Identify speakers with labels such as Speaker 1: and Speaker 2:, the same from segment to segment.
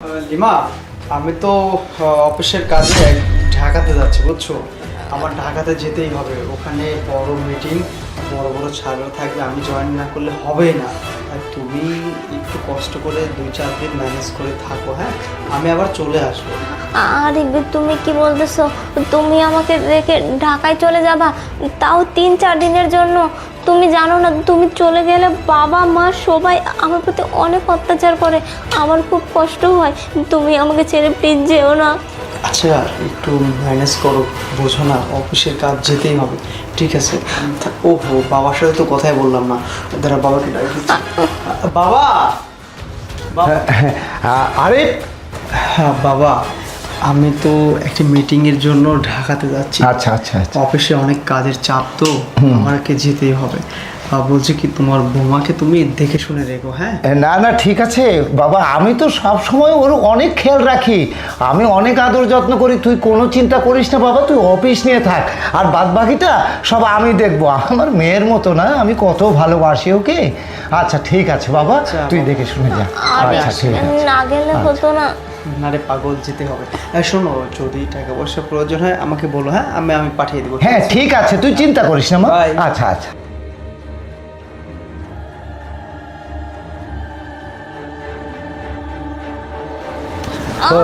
Speaker 1: Lima, আমি তো অফিসের কাজে ঢাকাতে যাচ্ছি, বুঝছো? আমার ঢাকাতে যেতেই হবে। ওখানে বড় মিটিং, বড় বড় ছাড়ও থাকবে, আমি জয়েন না করলে হবেই না। আর তুমি একটু কষ্ট করে 2-4 দিন ম্যানেজ করে থাকো, হ্যাঁ? আমি আবার চলে আসবো।
Speaker 2: আরে তুমি কি বলতেছো? তুমি আমাকে রেখে ঢাকায় চলে যাবা, তাও 3-4 দিনের জন্য? তুমি জানো না, তুমি চলে গেলে বাবা মা সবাই আমার প্রতি অনেক অত্যাচার করে, আমার খুব কষ্ট হয়। তুমি আমাকে ছেড়ে প্লিজ যেও না।
Speaker 1: আচ্ছা, একটু ম্যানেজ করো, বোঝো না অফিসের কাজ যেতেই হবে। ঠিক আছে? ওহো, বাবার সাথে তো কথাই বললাম না। দাঁড়া, বাবাকে ডাক দিচ্ছি। বাবা,
Speaker 3: আরে
Speaker 1: হ্যাঁ বাবা, আমি তো একটা মিটিংয়ের জন্য ঢাকাতে যাচ্ছি।
Speaker 3: আচ্ছা আচ্ছা আচ্ছা
Speaker 1: অফিসে অনেক কাজের চাপ, তো আমাকে যেতেই হবে। বলছি কি, তোমার বৌমাকে তুমি দেখে শুনে রেখো, হ্যাঁ?
Speaker 3: না না ঠিক আছে বাবা, আমি তো সব সময় ওর অনেক খেয়াল রাখি, আমি অনেক আদর যত্ন করি, তুই কোনো চিন্তা করিস না বাবা, তুই অফিস নিয়ে থাক, আর বাদ বাকিটা সব আমি দেখবো। আমার মেয়ের মতো না, আমি কত ভালোবাসি ওকে। আচ্ছা ঠিক আছে বাবা, তুই দেখে শুনে যা। আচ্ছা ঠিক আছে।
Speaker 2: না গেলে হতো না?
Speaker 1: না রে পাগল, যেতে হবে। শোনো, যদি টাকা পয়সা প্রয়োজন হয় আমাকে বলো, হ্যাঁ? আমি পাঠিয়ে দেবো।
Speaker 3: হ্যাঁ ঠিক আছে, তুই চিন্তা করিস না মা।
Speaker 1: Bye.
Speaker 3: আচ্ছা আচ্ছা।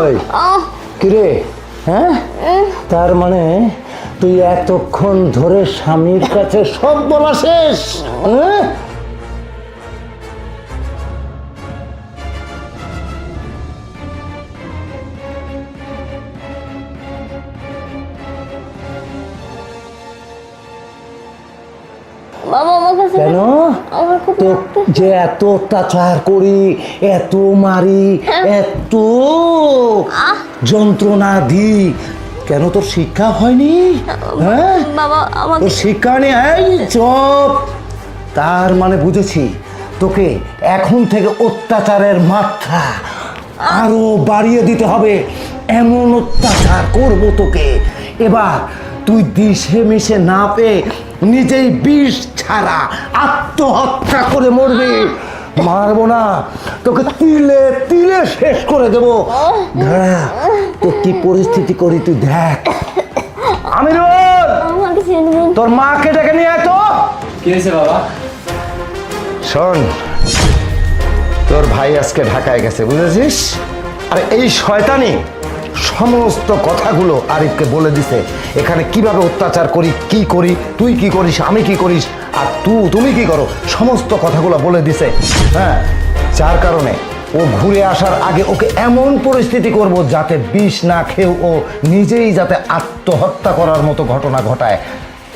Speaker 3: ওই কিরে, হ্যাঁ তার মানে তুই এতক্ষণ ধরে স্বামীর কাছে সব বলা শেষ? হ্যাঁ
Speaker 2: বাবা আমার কাছে
Speaker 3: কেন
Speaker 2: আমার খুব
Speaker 3: তো যে এত অত্যাচার করি, এত মারি, এত যন্ত্রণা দিই, কেন তোর শিক্ষা হয়নি? হ্যাঁ
Speaker 2: বাবা আমাকে
Speaker 3: তোর শিক্ষা নেই? এই চুপ। তার মানে বুঝেছি, তোকে এখন থেকে অত্যাচারের মাত্রা আরো বাড়িয়ে দিতে হবে। এমন অত্যাচার করবো তোকে, এবার তুই দিশে মিশে না পেয়ে নিজেই বিষ ছাড়া আত্মহত্যা করে মরবি। মারবো না, তোকে তিলে তিলে শেষ করে দেবো। দাঁড়া, তোর কি পরিস্থিতি করি তুই দেখ। আমিরুল,
Speaker 2: আমাকে ছেড়ে দিন।
Speaker 3: তোর মাকে ডেকে নিয়ে আয় তো।
Speaker 1: কি হয়েছে বাবা?
Speaker 3: শোন, তোর ভাই আজকে ঢাকায় গেছে, বুঝেছিস? আর এই শয়তানি সমস্ত কথাগুলো আরিফকে বলে দিছে, এখানে কিভাবে অত্যাচার করি, কি করি, তুই কি করিস, আমি কি করিস, আর তুমি কি করো, সমস্ত কথাগুলো বলে দিছে। হ্যাঁ, যার কারণে ও ঘুরে আসার আগে ওকে এমন পরিস্থিতি করব যাতে বিষ না খেয়েও ও নিজেই যাতে আত্মহত্যা করার মতো ঘটনা ঘটায়।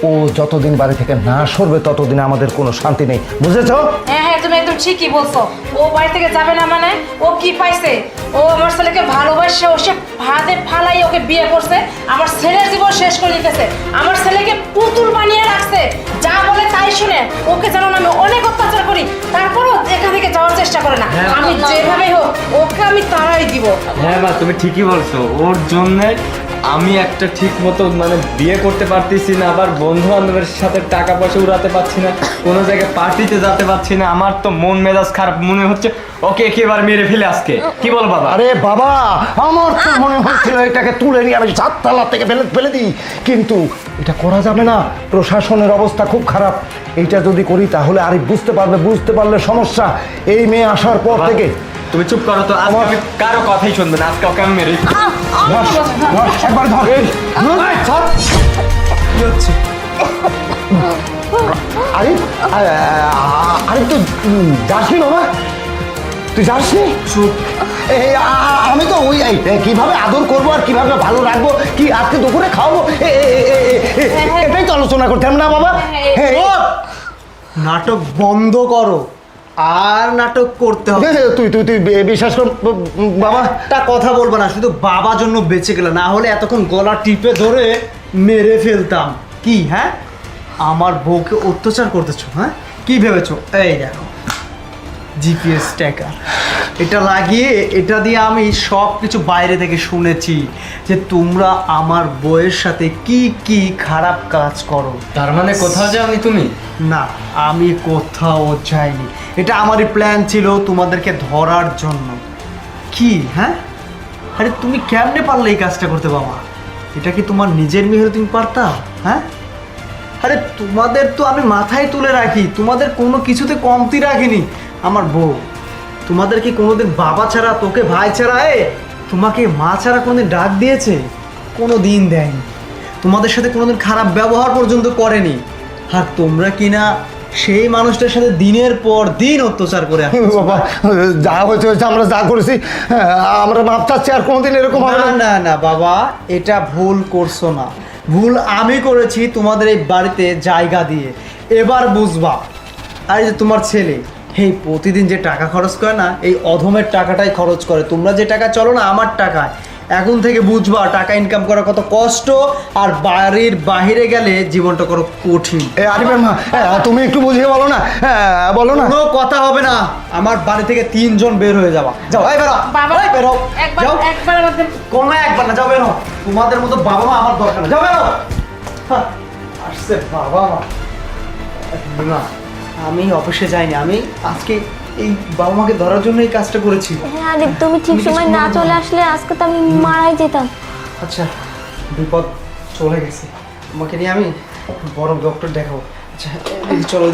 Speaker 3: ও যতদিন বাড়ি থেকে না সরবে ততদিন আমাদের কোনো শান্তি নেই, বুঝেছ?
Speaker 4: হ্যাঁ হ্যাঁ, তুমি একদম ঠিকই বলছো। ও বাড়ি থেকে যাবে না মানে ও কি পাইছে? ও আমার ছেলেকে ভালোবাসে, ও সে ভাতে ফালাই ওকে বিয়ে করছে, আমার ছেলের জীবন শেষ করে দিতেছে, আমার ছেলেকে পুতুল বানিয়ে রাখছে, যা বলে তাই শুনে। ওকে জানো না আমি অনেক অত্যাচার করি, তারপরও এখান থেকে যাওয়ার চেষ্টা করে না। আমি যেভাবেই হোক ওকে আমি তাড়াই দিব।
Speaker 5: হ্যাঁ মা, তুমি ঠিকই বলছো। ওর জন্য আমি একটা ঠিক মতো বিয়ে করতে পারতেছি না, আবার বন্ধু বান্ধবের সাথে টাকা পয়সা উড়াতে পারছি না, কোনো জায়গায় পার্টিতে যেতে পারছি না। আমার তো মন মেজাজ খারাপ, মনে হচ্ছে ওকে একেবারে মেরে ফেলে আজকে। কি বল বাবা?
Speaker 3: আরে বাবা, আমার তো মনে হচ্ছিল এটাকে তুলে নিয়ে আমি 7 তলা থেকে ফেলে দিই, কিন্তু এটা করা যাবে না, প্রশাসনের অবস্থা খুব খারাপ। এইটা যদি করি তাহলে আরিফ বুঝতে পারলে সমস্যা। এই মেয়ে আসার পর থেকে
Speaker 5: তুমি চুপ করো তো, আজকে আমি কারো কথাই শুনবে না, আজকে ওকে আমি মেরে
Speaker 3: একবার ধর।
Speaker 1: কি হচ্ছে?
Speaker 3: আরিফ আরিফ তো যাসনি বাবা, তুই যাসনি?
Speaker 1: চুপ।
Speaker 3: আমি তো ওই কিভাবে আদর করবো আর কিভাবে ভালো রাখবো, কি আজকে দুপুরে খাওয়াবো, এটাই তো আলোচনা করতাম না বাবা।
Speaker 1: নাটক বন্ধ করো, আর নাটক করতে হবে।
Speaker 3: তুই বিশ্বাস কর বাবা,
Speaker 1: একটা কথা বলবো না, শুধু বাবা জন্য বেঁচে গেলে, না হলে এতক্ষণ গলা টিপে ধরে মেরে ফেলতাম। কি হ্যাঁ, আমার বউকে অত্যাচার করতেছো? হ্যাঁ, কি ভেবেছো? এই দেখো জিপিএস ট্র্যাকার, এটা লাগিয়ে, এটা দিয়ে আমি সব কিছু বাইরে থেকে শুনেছি যে তোমরা আমার বউয়ের সাথে কি কি খারাপ কাজ করো।
Speaker 5: তার মানে কোথাও যাওনি তুমি?
Speaker 1: না, আমি কোথাও যাইনি, এটা আমারই প্ল্যান ছিল তোমাদেরকে ধরার জন্য। কি হ্যাঁ, আরে তুমি কেমনে পারলে এই কাজটা করতে বাবা? এটা কি তোমার নিজের মেয়ে হলে তুমি পারতা? হ্যাঁ, আরে তোমাদের তো আমি মাথায় তুলে রাখি, তোমাদের কোনো কিছুতে কমতি রাখিনি। আমার বউ তোমাদের কি কোনোদিন বাবা ছাড়া, তোকে ভাই ছাড়া, তোমাকে মা ছাড়া কোনোদিন ডাক দিয়েছে? কোনো দিন দেয়নি। তোমাদের সাথে কোনোদিন খারাপ ব্যবহার পর্যন্ত করেনি। আর তোমরা কিনা সেই মানুষটার সাথে দিনের পর দিন অত্যাচার করে আসছো।
Speaker 3: বাবা যা হয়েছে হয়েছে, আমরা যা করেছি আমরা মাপ চাচ্ছি, আর কোনোদিন এরকম হবে
Speaker 1: না
Speaker 3: না।
Speaker 1: না না বাবা, এটা ভুল করছো না। ভুল আমি করেছি তোমাদের এই বাড়িতে জায়গা দিয়ে। এবার বুঝবা। আর এই যে তোমার ছেলে, এই প্রতিদিন যে টাকা খরচ করে না, এই অধমের টাকাটাই খরচ করে। তোমরা যে টাকা চলো না আমার টাকায়। এখন থেকে বুঝবা টাকা ইনকাম করা কত কষ্ট, আর বাড়ির বাইরে গেলে জীবনটা কত কঠিন।
Speaker 3: আরিফের মা, তুমি একটু বুঝিয়ে বলো না, বলো না।
Speaker 1: কোনো কথা হবে না। আমার বাড়ি থেকে 3 জন বের হয়ে যাবা। যাও, এই বেরো
Speaker 4: বাবা
Speaker 1: এই বেরো,
Speaker 4: একবার
Speaker 1: যাও।
Speaker 4: একবার আমাদের
Speaker 1: কোনো একবার না, যাও বেরো। তোমাদের মতো বাবা মা আমার দরকার না, যাও বেরো। হ্যাঁ, আসছে বাবা মা। না, আমি অফিসে যাইনি। আমি আজকে এই বাবা মাকে ধরার জন্য এই কাজটা করেছি।
Speaker 2: হ্যাঁ আরিফ, তুমি ঠিক
Speaker 1: তুমি কিছু
Speaker 2: সময় না
Speaker 1: বলো না।
Speaker 2: চলে আসলে আজকে তো আমি মারাই যেতাম।
Speaker 1: আচ্ছা, বিপদ চলে গেছে। তোমাকে নিয়ে আমি বড় ডক্টর দেখাবো। আচ্ছা, এই চলো।